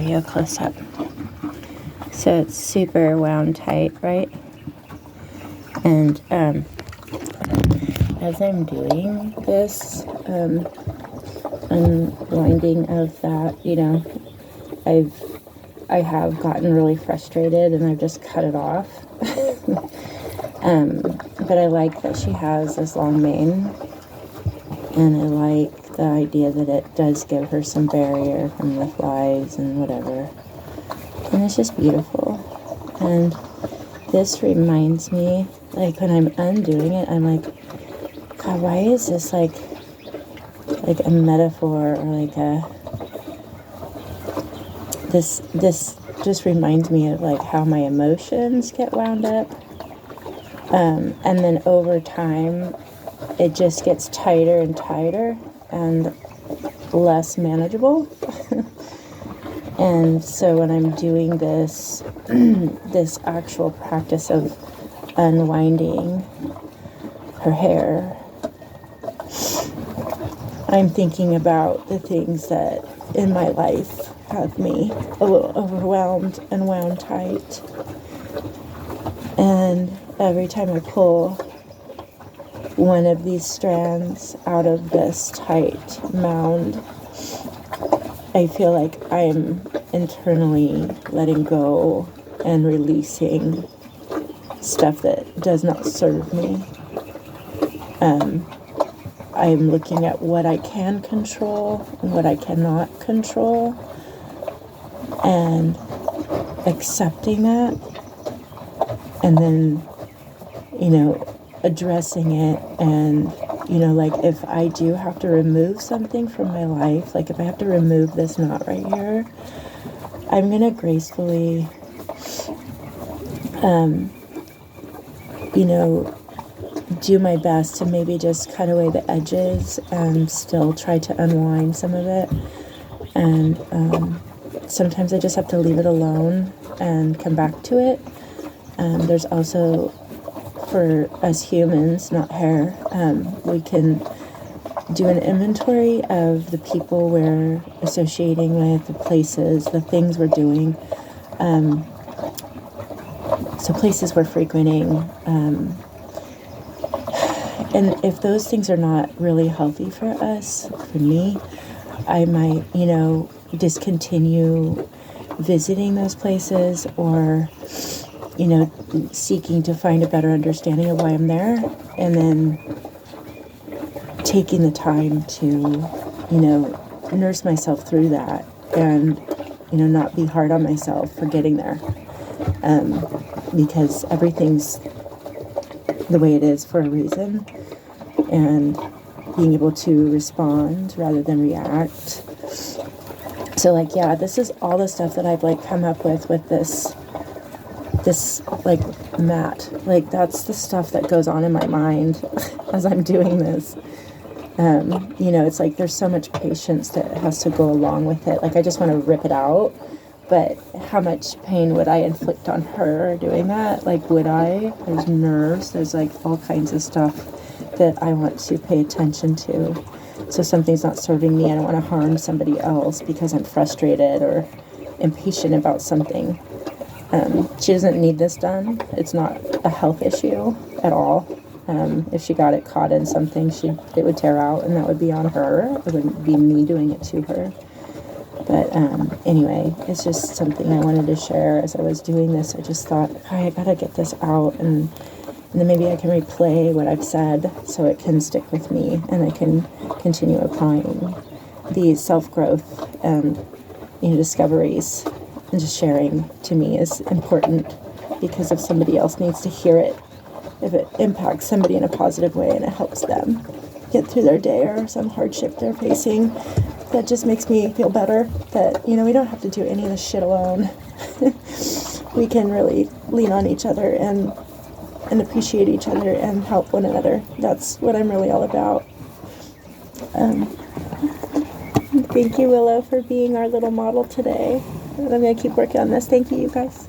you a close-up. So it's super wound tight, right? And as I'm doing this unwinding of that, you know, I have gotten really frustrated and I've just cut it off. But I like that she has this long mane, and I like the idea that it does give her some barrier from the flies and whatever. And it's just beautiful. And this reminds me, like when I'm undoing it, I'm like, God, why is this like a metaphor, or like this just reminds me of like how my emotions get wound up. And then over time, it just gets tighter and tighter and less manageable. And so when I'm doing this, this actual practice of unwinding her hair, I'm thinking about the things that in my life have me a little overwhelmed and wound tight. And every time I pull one of these strands out of this tight mound, I feel like I'm internally letting go and releasing stuff that does not serve me. I'm looking at what I can control and what I cannot control, and accepting that, and then, you know, addressing it. And, you know, like if I do have to remove something from my life, like if I have to remove this knot right here, I'm going to gracefully, you know, do my best to maybe just cut away the edges and still try to unwind some of it. And sometimes I just have to leave it alone and come back to it. There's also, for us humans, not hair, we can do an inventory of the people we're associating with, the places, the things we're doing. So places we're frequenting. And if those things are not really healthy for us, for me, I might, you know, discontinue visiting those places, or, you know, seeking to find a better understanding of why I'm there, and then taking the time to, you know, nurse myself through that, and, you know, not be hard on myself for getting there, because everything's the way it is for a reason, and being able to respond rather than react. So, like, yeah, this is all the stuff that I've, like, come up with this, like, mat. Like, that's the stuff that goes on in my mind as I'm doing this. You know, it's like there's so much patience that has to go along with it. Like, I just want to rip it out. But how much pain would I inflict on her doing that? Like, would I? There's nerves. There's, like, all kinds of stuff that I want to pay attention to. So something's not serving me. I don't want to harm somebody else because I'm frustrated or impatient about something. She doesn't need this done. It's not a health issue at all. If she got it caught in something, it would tear out, and that would be on her. It wouldn't be me doing it to her. But anyway, it's just something I wanted to share as I was doing this. I just thought, I gotta get this out, and then maybe I can replay what I've said so it can stick with me, and I can continue applying these self-growth and, you know, discoveries. And just sharing to me is important, because if somebody else needs to hear it, if it impacts somebody in a positive way and it helps them get through their day or some hardship they're facing, that just makes me feel better that, you know, we don't have to do any of this shit alone. We can really lean on each other and appreciate each other and help one another. That's what I'm really all about. Thank you, Willow, for being our little model today. I'm going to keep working on this. Thank you, you guys.